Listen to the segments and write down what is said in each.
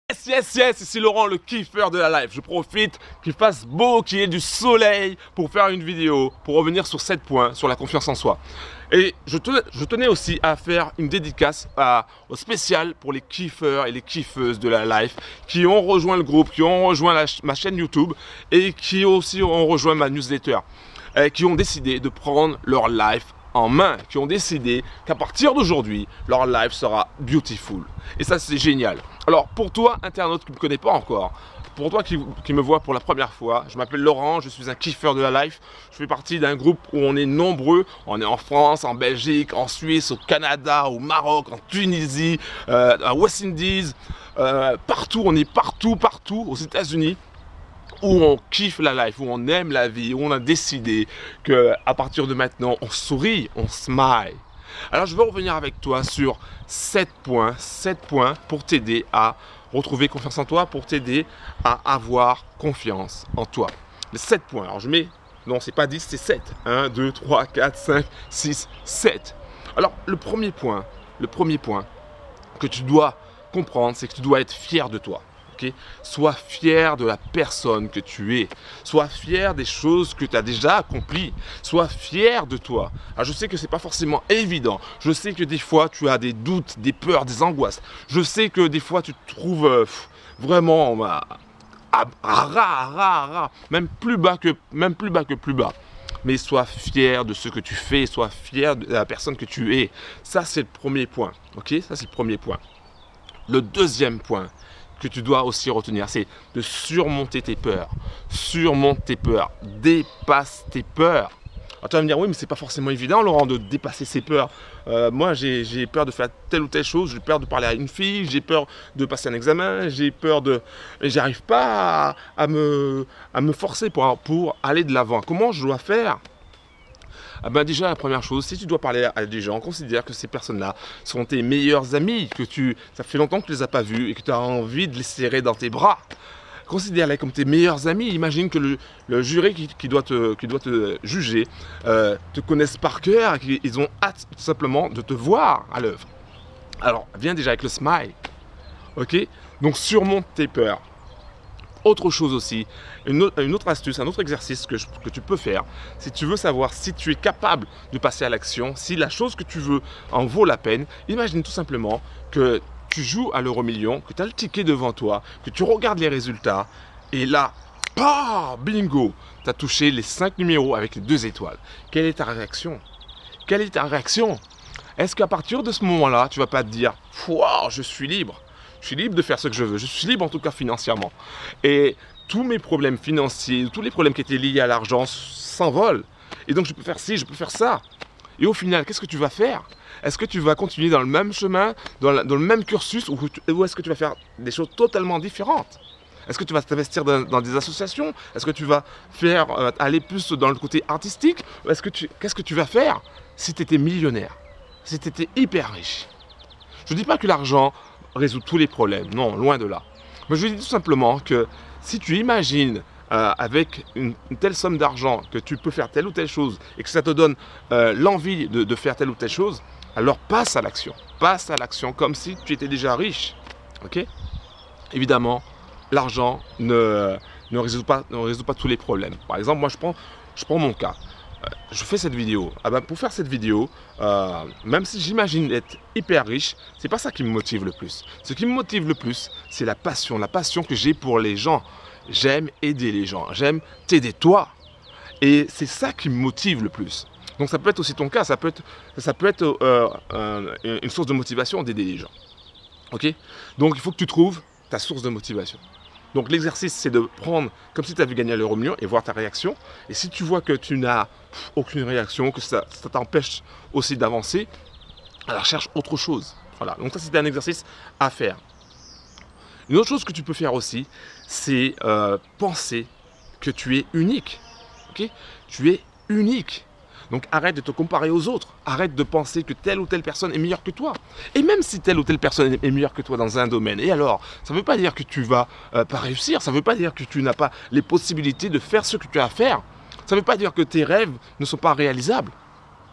Yes, ici Laurent, le kiffeur de la life. Je profite qu'il fasse beau, qu'il y ait du soleil pour faire une vidéo, pour revenir sur 7 points, sur la confiance en soi. Et je tenais aussi à faire une dédicace au spécial pour les kiffeurs et les kiffeuses de la life qui ont rejoint le groupe, qui ont rejoint ma chaîne YouTube et qui aussi ont rejoint ma newsletter, qui ont décidé de prendre leur life en main, qui ont décidé qu'à partir d'aujourd'hui, leur life sera beautiful. Et ça, c'est génial. Alors, pour toi, internaute qui ne me connaît pas encore, pour toi qui me vois pour la première fois, je m'appelle Laurent, je suis un kiffeur de la life. Je fais partie d'un groupe où on est nombreux. On est en France, en Belgique, en Suisse, au Canada, au Maroc, en Tunisie, à West Indies, partout, on est partout, aux États-Unis, où on kiffe la life, où on aime la vie, où on a décidé qu'à partir de maintenant, on sourit, on smile. Alors je vais revenir avec toi sur 7 points pour t'aider à retrouver confiance en toi, pour t'aider à avoir confiance en toi. Les 7 points, alors je mets, non c'est pas 10, c'est 7. 1, 2, 3, 4, 5, 6, 7. Alors le premier point que tu dois comprendre, c'est que tu dois être fier de toi. Okay? Sois fier de la personne que tu es. Sois fier des choses que tu as déjà accomplies. Sois fier de toi. Alors, je sais que ce n'est pas forcément évident. Je sais que des fois, tu as des doutes, des peurs, des angoisses. Je sais que des fois, tu te trouves vraiment même plus bas que plus bas. Mais sois fier de ce que tu fais. Sois fier de la personne que tu es. Ça, c'est le premier point. Okay? Ça, c'est le premier point. Le deuxième point que tu dois aussi retenir, c'est de surmonter tes peurs. Surmonte tes peurs. Dépasse tes peurs. Alors tu vas me dire, oui, mais c'est pas forcément évident, Laurent, de dépasser ses peurs. Moi, j'ai peur de faire telle ou telle chose, j'ai peur de parler à une fille, j'ai peur de passer un examen, j'ai peur de... Et j'arrive pas à me forcer pour aller de l'avant. Comment je dois faire ? Ah ben déjà, la première chose, si tu dois parler à des gens, considère que ces personnes-là sont tes meilleurs amis, ça fait longtemps que tu ne les as pas vus et que tu as envie de les serrer dans tes bras. Considère-les comme tes meilleurs amis. Imagine que le jury qui doit te juger te connaissent par cœur et qu'ils ont hâte tout simplement de te voir à l'œuvre. Alors, viens déjà avec le smile. Ok? Donc, surmonte tes peurs. Autre chose aussi, une autre astuce, un autre exercice que tu peux faire, si tu veux savoir si tu es capable de passer à l'action, si la chose que tu veux en vaut la peine, imagine tout simplement que tu joues à l'euro-million, que tu as le ticket devant toi, que tu regardes les résultats, et là, bingo, tu as touché les 5 numéros avec les 2 étoiles. Quelle est ta réaction? Quelle est ta réaction? Est-ce qu'à partir de ce moment-là, tu ne vas pas te dire « Wow, je suis libre ». Je suis libre de faire ce que je veux, je suis libre en tout cas financièrement. Et tous mes problèmes financiers, tous les problèmes qui étaient liés à l'argent s'envolent. Et donc je peux faire ci, je peux faire ça. Et au final, qu'est-ce que tu vas faire? Est-ce que tu vas continuer dans le même chemin, dans le même cursus, ou est-ce que tu vas faire des choses totalement différentes? Est-ce que tu vas t'investir dans des associations? Est-ce que tu vas aller plus dans le côté artistique? Qu'est-ce que tu vas faire si tu étais millionnaire? Si tu étais hyper riche? Je ne dis pas que l'argent résout tous les problèmes, non, loin de là. Mais je dis tout simplement que si tu imagines avec une telle somme d'argent que tu peux faire telle ou telle chose et que ça te donne l'envie de faire telle ou telle chose, alors passe à l'action. Passe à l'action comme si tu étais déjà riche. Ok? Évidemment, l'argent ne résout pas tous les problèmes. Par exemple, moi je prends mon cas. Je fais cette vidéo. Ah ben, pour faire cette vidéo, même si j'imagine être hyper riche, c'est pas ça qui me motive le plus. Ce qui me motive le plus, c'est la passion que j'ai pour les gens. J'aime aider les gens, j'aime t'aider toi. Et c'est ça qui me motive le plus. Donc ça peut être aussi ton cas, ça peut être une source de motivation d'aider les gens. Ok? Donc il faut que tu trouves ta source de motivation. Donc l'exercice, c'est de prendre comme si tu avais gagné à l'euro-million et voir ta réaction. Et si tu vois que tu n'as aucune réaction, que ça t'empêche aussi d'avancer, alors cherche autre chose. Voilà, donc ça c'était un exercice à faire. Une autre chose que tu peux faire aussi, c'est penser que tu es unique. Okay? Tu es unique. Donc arrête de te comparer aux autres. Arrête de penser que telle ou telle personne est meilleure que toi. Et même si telle ou telle personne est meilleure que toi dans un domaine, et alors, ça ne veut pas dire que tu ne vas pas réussir. Ça ne veut pas dire que tu n'as pas les possibilités de faire ce que tu as à faire. Ça ne veut pas dire que tes rêves ne sont pas réalisables.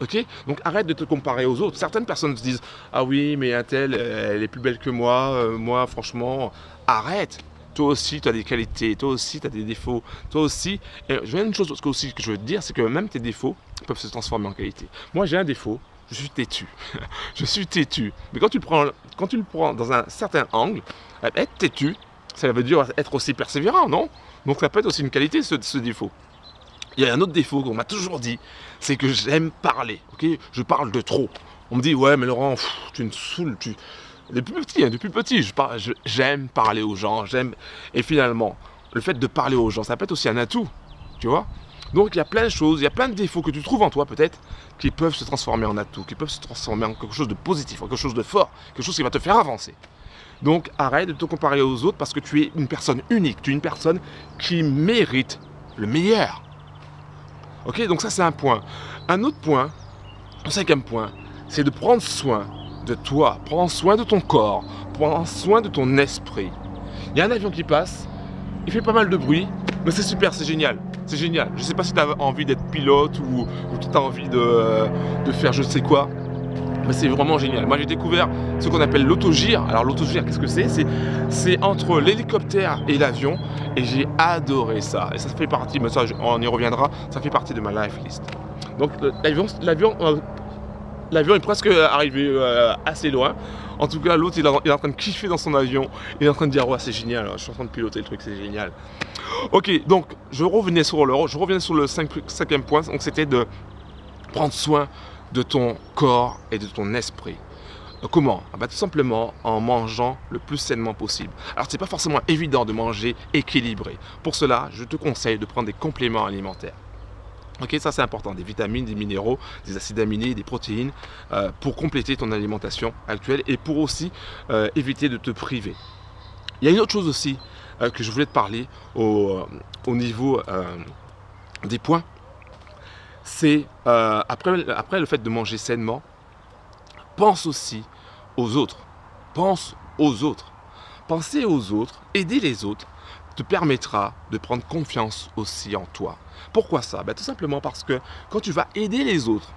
Ok? Donc arrête de te comparer aux autres. Certaines personnes se disent ah oui, mais un tel, elle est plus belle que moi. Moi, franchement, arrête. Toi aussi, tu as des qualités. Toi aussi, tu as des défauts. Toi aussi. Et une chose aussi que je veux te dire, c'est que même tes défauts peuvent se transformer en qualité. Moi, j'ai un défaut. Je suis têtu. Je suis têtu. Mais quand tu le prends dans un certain angle, être têtu, ça veut dire être aussi persévérant, non? Donc ça peut être aussi une qualité, ce défaut. Il y a un autre défaut qu'on m'a toujours dit, c'est que j'aime parler, ok? Je parle de trop. On me dit, ouais, mais Laurent, tu me saoules, depuis petit, j'aime parler aux gens, Et finalement, le fait de parler aux gens, ça peut être aussi un atout, tu vois? Donc il y a plein de choses, il y a plein de défauts que tu trouves en toi peut-être, qui peuvent se transformer en atout, qui peuvent se transformer en quelque chose de positif, en quelque chose de fort, quelque chose qui va te faire avancer. Donc arrête de te comparer aux autres parce que tu es une personne unique, tu es une personne qui mérite le meilleur. Ok, donc ça c'est un point. Un autre point, le cinquième point, c'est de prendre soin de toi, prendre soin de ton corps, prendre soin de ton esprit. Il y a un avion qui passe, il fait pas mal de bruit, mais c'est super, c'est génial. C'est génial. Je ne sais pas si tu as envie d'être pilote ou tu as envie de faire je sais quoi. Mais c'est vraiment génial. Moi j'ai découvert ce qu'on appelle l'autogire. Alors l'autogire, qu'est-ce que c'est? C'est entre l'hélicoptère et l'avion. Et j'ai adoré ça. Et ça fait partie, mais ça on y reviendra, ça fait partie de ma life list. Donc l'avion est presque arrivé assez loin. En tout cas l'autre il est en train de kiffer dans son avion. Il est en train de dire ouais c'est génial, je suis en train de piloter le truc, c'est génial. Ok, donc je revenais sur le cinquième point. Donc c'était de prendre soin de ton corps et de ton esprit. Comment? Tout simplement en mangeant le plus sainement possible. Alors c'est pas forcément évident de manger équilibré. Pour cela, je te conseille de prendre des compléments alimentaires. Ok, ça c'est important, des vitamines, des minéraux, des acides aminés, des protéines, pour compléter ton alimentation actuelle et pour aussi éviter de te priver. Il y a une autre chose aussi que je voulais te parler au niveau des points. C'est après le fait de manger sainement, pense aussi aux autres. Pense aux autres. Penser aux autres, aider les autres, te permettra de prendre confiance aussi en toi. Pourquoi ça? Tout simplement parce que quand tu vas aider les autres,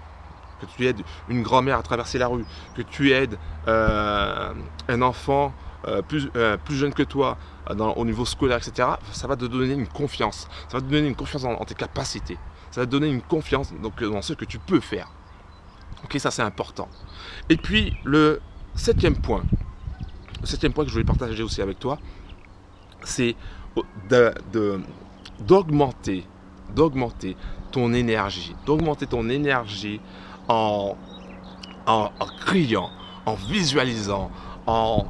que tu aides une grand-mère à traverser la rue, que tu aides un enfant plus jeune que toi au niveau scolaire, etc., ça va te donner une confiance. Ça va te donner une confiance en tes capacités. Ça va te donner une confiance dans ce que tu peux faire. Ok, ça c'est important. Et puis le septième point que je voulais partager aussi avec toi, c'est d'augmenter ton énergie. D'augmenter ton énergie en criant, en visualisant, en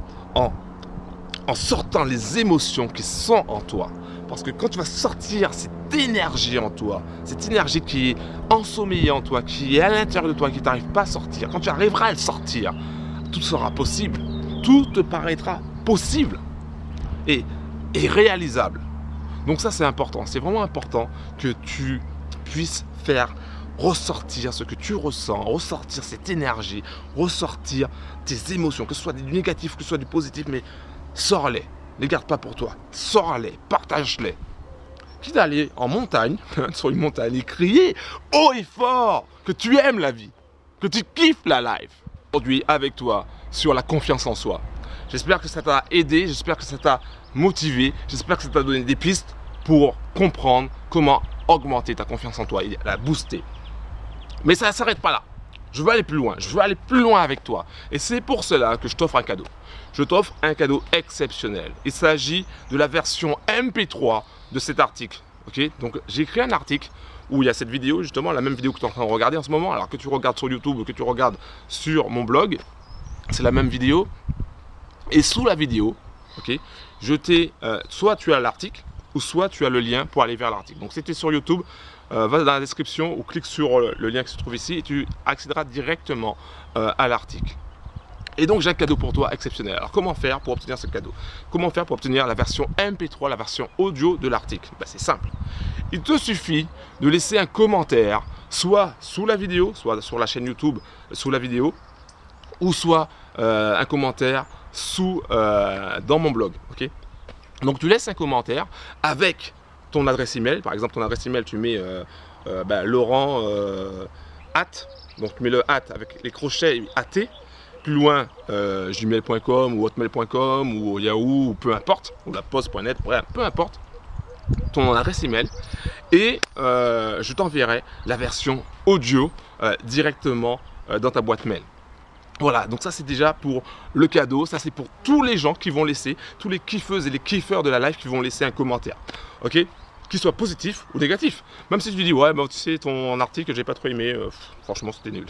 sortant les émotions qui sont en toi. Parce que quand tu vas sortir cette énergie en toi, cette énergie qui est ensommeillée en toi, qui est à l'intérieur de toi, qui t'arrive pas à sortir, quand tu arriveras à le sortir, tout sera possible. Tout te paraîtra possible et réalisable. Donc ça c'est important, c'est vraiment important que tu puisses faire ressortir ce que tu ressens, ressortir cette énergie, ressortir tes émotions, que ce soit du négatif, que ce soit du positif, mais sors-les. Ne les garde pas pour toi. Sors-les, partage-les. Quitte à aller en montagne, sur une montagne, et crier haut et fort que tu aimes la vie, que tu kiffes la life. Aujourd'hui, avec toi, sur la confiance en soi. J'espère que ça t'a aidé, j'espère que ça t'a motivé, j'espère que ça t'a donné des pistes pour comprendre comment augmenter ta confiance en toi et la booster. Mais ça ne s'arrête pas là. Je veux aller plus loin, je veux aller plus loin avec toi. Et c'est pour cela que je t'offre un cadeau. Je t'offre un cadeau exceptionnel. Il s'agit de la version MP3 de cet article. Okay, donc j'ai écrit un article où il y a cette vidéo, justement, la même vidéo que tu es en train de regarder en ce moment. Alors que tu regardes sur YouTube ou que tu regardes sur mon blog, c'est la même vidéo. Et sous la vidéo, okay, soit tu as l'article, ou soit tu as le lien pour aller vers l'article. Donc c'était sur YouTube, va dans la description ou clique sur le lien qui se trouve ici et tu accéderas directement à l'article. Et donc j'ai un cadeau pour toi exceptionnel. Alors comment faire pour obtenir ce cadeau? Comment faire pour obtenir la version MP3, la version audio de l'article? C'est simple. Il te suffit de laisser un commentaire, soit sous la vidéo, soit sur la chaîne YouTube sous la vidéo, ou soit un commentaire dans mon blog. Okay, donc tu laisses un commentaire avec ton adresse email. Par exemple, ton adresse email, tu mets Laurent donc tu mets le avec les crochets @ plus loin gmail.com ou hotmail.com ou Yahoo ou peu importe, ou la poste.net, bref, peu importe, ton adresse email, et je t'enverrai la version audio directement dans ta boîte mail. Voilà, donc ça c'est déjà pour le cadeau, ça c'est pour tous les gens qui vont laisser, tous les kiffeuses et les kiffeurs de la live qui vont laisser un commentaire, ok, qu'il soit positif ou négatif. Même si tu dis ouais, ben, tu sais, ton article j'ai pas trop aimé, franchement c'était nul.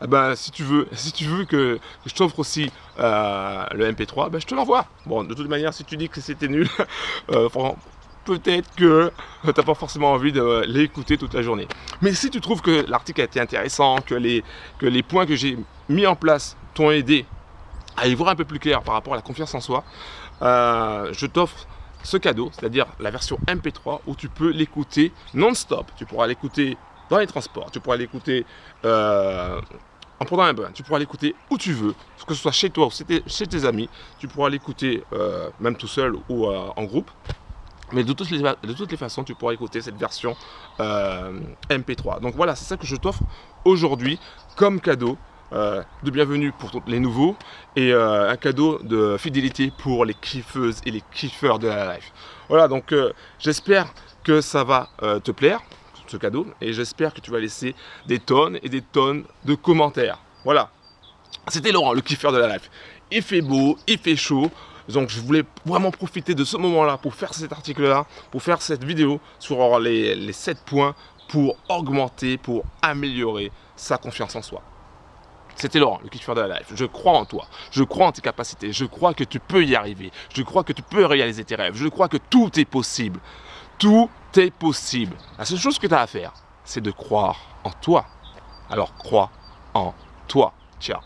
Ben, si tu veux que je t'offre aussi le MP3, ben, je te l'envoie. Bon, de toute manière, si tu dis que c'était nul, peut-être que tu n'as pas forcément envie de l'écouter toute la journée. Mais si tu trouves que l'article a été intéressant, que les points que j'ai mis en place t'ont aidé à y voir un peu plus clair par rapport à la confiance en soi, je t'offre ce cadeau, c'est-à-dire la version MP3 où tu peux l'écouter non-stop. Tu pourras l'écouter dans les transports, tu pourras l'écouter en prenant un bain, tu pourras l'écouter où tu veux, que ce soit chez toi ou chez tes amis, tu pourras l'écouter même tout seul ou en groupe. Mais de toutes les façons, tu pourras écouter cette version MP3. Donc voilà, c'est ça que je t'offre aujourd'hui comme cadeau de bienvenue pour les nouveaux et un cadeau de fidélité pour les kiffeuses et les kiffeurs de la live. Voilà, donc j'espère que ça va te plaire, ce cadeau, et j'espère que tu vas laisser des tonnes et des tonnes de commentaires. Voilà, c'était Laurent, le kiffeur de la live. Il fait beau, il fait chaud. Donc je voulais vraiment profiter de ce moment-là pour faire cet article-là, pour faire cette vidéo sur les 7 points pour augmenter, pour améliorer sa confiance en soi. C'était Laurent, le kiffeur de la life. Je crois en toi, je crois en tes capacités, je crois que tu peux y arriver, je crois que tu peux réaliser tes rêves, je crois que tout est possible. Tout est possible. La seule chose que tu as à faire, c'est de croire en toi. Alors crois en toi. Ciao.